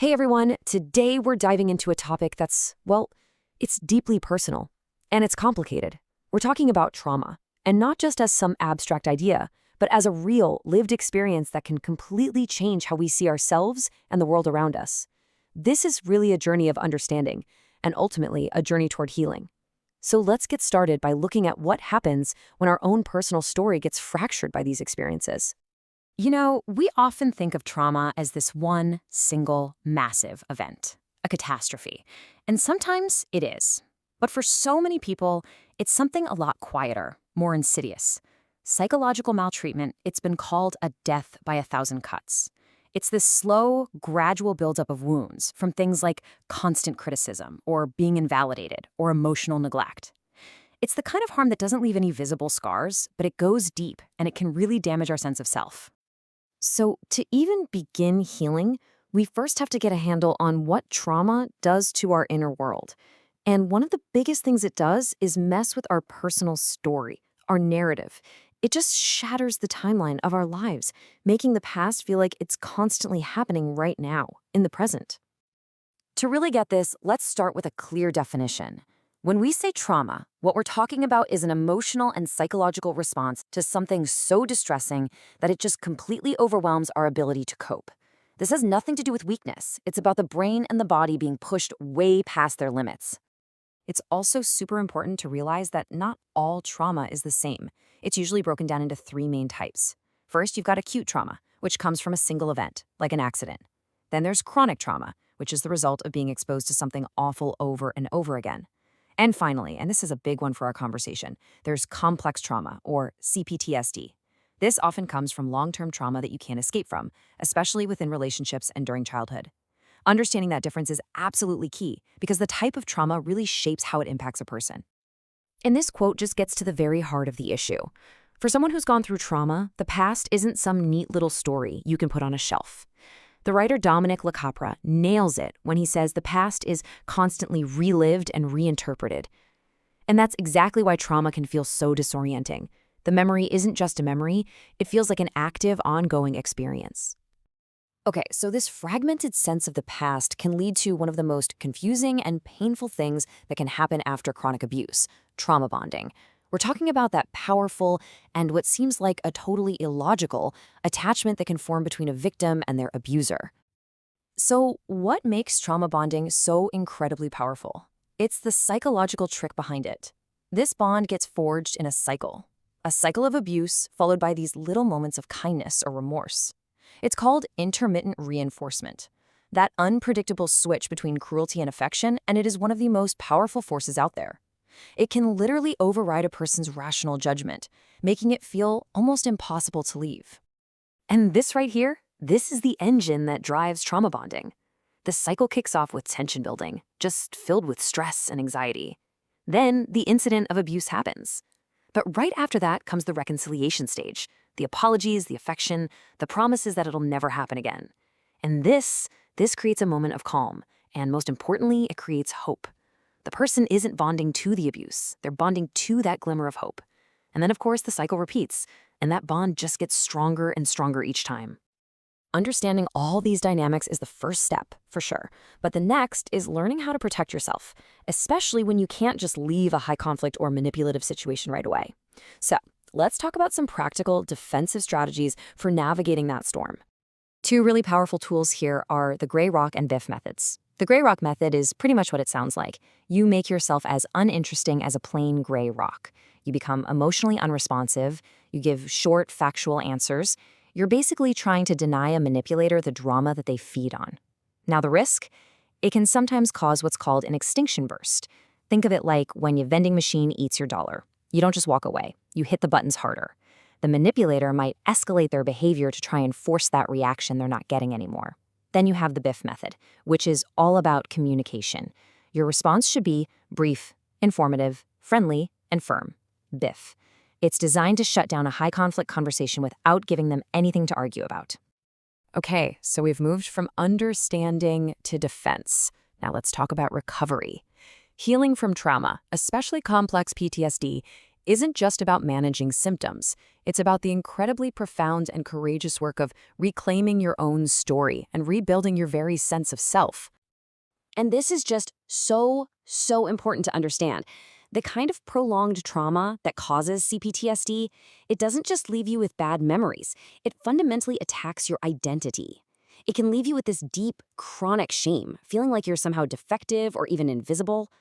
Hey everyone, today we're diving into a topic that's, well, it's deeply personal and it's complicated. We're talking about trauma, and not just as some abstract idea, but as a real, lived experience that can completely change how we see ourselves and the world around us. This is really a journey of understanding, and ultimately a journey toward healing. So let's get started by looking at what happens when our own personal story gets fractured by these experiences. We often think of trauma as this one single massive event, a catastrophe. And sometimes it is. But for so many people, it's something a lot quieter, more insidious. Psychological maltreatment, it's been called a death by 1,000 cuts. It's this slow, gradual buildup of wounds from things like constant criticism or being invalidated or emotional neglect. It's the kind of harm that doesn't leave any visible scars, but it goes deep and it can really damage our sense of self. So to even begin healing, we first have to get a handle on what trauma does to our inner world. And one of the biggest things it does is mess with our personal story, our narrative. It just shatters the timeline of our lives, making the past feel like it's constantly happening right now, in the present. To really get this, let's start with a clear definition. When we say trauma, what we're talking about is an emotional and psychological response to something so distressing that it just completely overwhelms our ability to cope. This has nothing to do with weakness. It's about the brain and the body being pushed way past their limits. It's also super important to realize that not all trauma is the same. It's usually broken down into three main types. First, you've got acute trauma, which comes from a single event, like an accident. Then there's chronic trauma, which is the result of being exposed to something awful over and over again. And finally, and this is a big one for our conversation, there's complex trauma, or CPTSD. This often comes from long-term trauma that you can't escape from, especially within relationships and during childhood. Understanding that difference is absolutely key, because the type of trauma really shapes how it impacts a person. And this quote just gets to the very heart of the issue. For someone who's gone through trauma, the past isn't some neat little story you can put on a shelf. The writer Dominic LaCapra nails it when he says the past is constantly relived and reinterpreted. And that's exactly why trauma can feel so disorienting. The memory isn't just a memory, it feels like an active, ongoing experience. Okay, so this fragmented sense of the past can lead to one of the most confusing and painful things that can happen after chronic abuse, trauma bonding. We're talking about that powerful and what seems like a totally illogical attachment that can form between a victim and their abuser. So what makes trauma bonding so incredibly powerful? It's the psychological trick behind it. This bond gets forged in a cycle of abuse followed by these little moments of kindness or remorse. It's called intermittent reinforcement, that unpredictable switch between cruelty and affection, and it is one of the most powerful forces out there. It can literally override a person's rational judgment, making it feel almost impossible to leave. And this right here, this is the engine that drives trauma bonding. The cycle kicks off with tension building, just filled with stress and anxiety. Then the incident of abuse happens. But right after that comes the reconciliation stage, the apologies, the affection, the promises that it'll never happen again. And this creates a moment of calm, and most importantly, it creates hope. The person isn't bonding to the abuse, they're bonding to that glimmer of hope. And then, of course, the cycle repeats, and that bond just gets stronger and stronger each time. Understanding all these dynamics is the first step, for sure. But the next is learning how to protect yourself, especially when you can't just leave a high-conflict or manipulative situation right away. So, let's talk about some practical defensive strategies for navigating that storm. Two really powerful tools here are the gray rock and BIF methods. The gray rock method is pretty much what it sounds like. You make yourself as uninteresting as a plain gray rock. You become emotionally unresponsive. You give short, factual answers. You're basically trying to deny a manipulator the drama that they feed on. Now the risk? It can sometimes cause what's called an extinction burst. Think of it like when your vending machine eats your dollar. You don't just walk away. You hit the buttons harder. The manipulator might escalate their behavior to try and force that reaction they're not getting anymore. Then you have the BIF method, which is all about communication. Your response should be brief, informative, friendly, and firm. BIF. It's designed to shut down a high-conflict conversation without giving them anything to argue about. Okay, so we've moved from understanding to defense. Now let's talk about recovery. Healing from trauma, especially complex PTSD, isn't just about managing symptoms. It's about the incredibly profound and courageous work of reclaiming your own story and rebuilding your very sense of self. And this is just so important to understand. The kind of prolonged trauma that causes CPTSD, it doesn't just leave you with bad memories. It fundamentally attacks your identity. It can leave you with this deep, chronic shame, feeling like you're somehow defective or even invisible.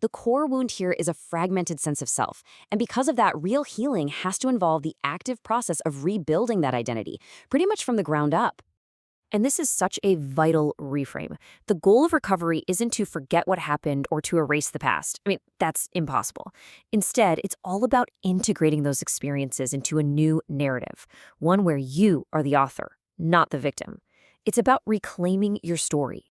The core wound here is a fragmented sense of self, and because of that, real healing has to involve the active process of rebuilding that identity, pretty much from the ground up. And this is such a vital reframe. The goal of recovery isn't to forget what happened or to erase the past. I mean, that's impossible. Instead, it's all about integrating those experiences into a new narrative, one where you are the author, not the victim. It's about reclaiming your story.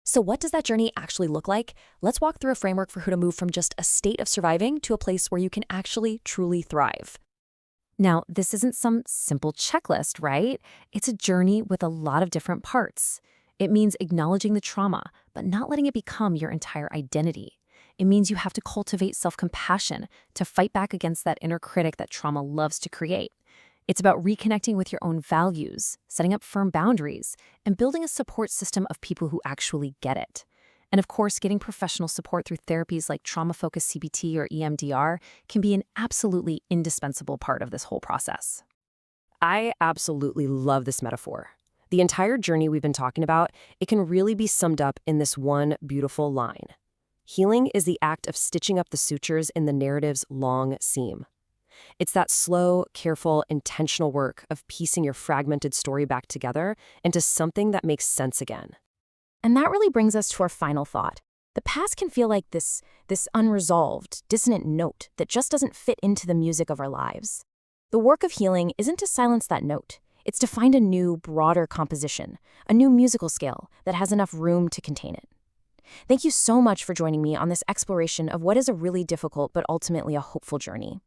So what does that journey actually look like? Let's walk through a framework for who to move from just a state of surviving to a place where you can actually truly thrive. Now, this isn't some simple checklist, right? It's a journey with a lot of different parts. It means acknowledging the trauma, but not letting it become your entire identity. It means you have to cultivate self-compassion to fight back against that inner critic that trauma loves to create. It's about reconnecting with your own values, setting up firm boundaries, and building a support system of people who actually get it. And of course, getting professional support through therapies like trauma-focused CBT or EMDR can be an absolutely indispensable part of this whole process. I absolutely love this metaphor. The entire journey we've been talking about, it can really be summed up in this one beautiful line. Healing is the act of stitching up the sutures in the narrative's long seam. It's that slow, careful, intentional work of piecing your fragmented story back together into something that makes sense again. And that really brings us to our final thought. The past can feel like this unresolved, dissonant note that just doesn't fit into the music of our lives. The work of healing isn't to silence that note. It's to find a new, broader composition, a new musical scale that has enough room to contain it. Thank you so much for joining me on this exploration of what is a really difficult but ultimately a hopeful journey.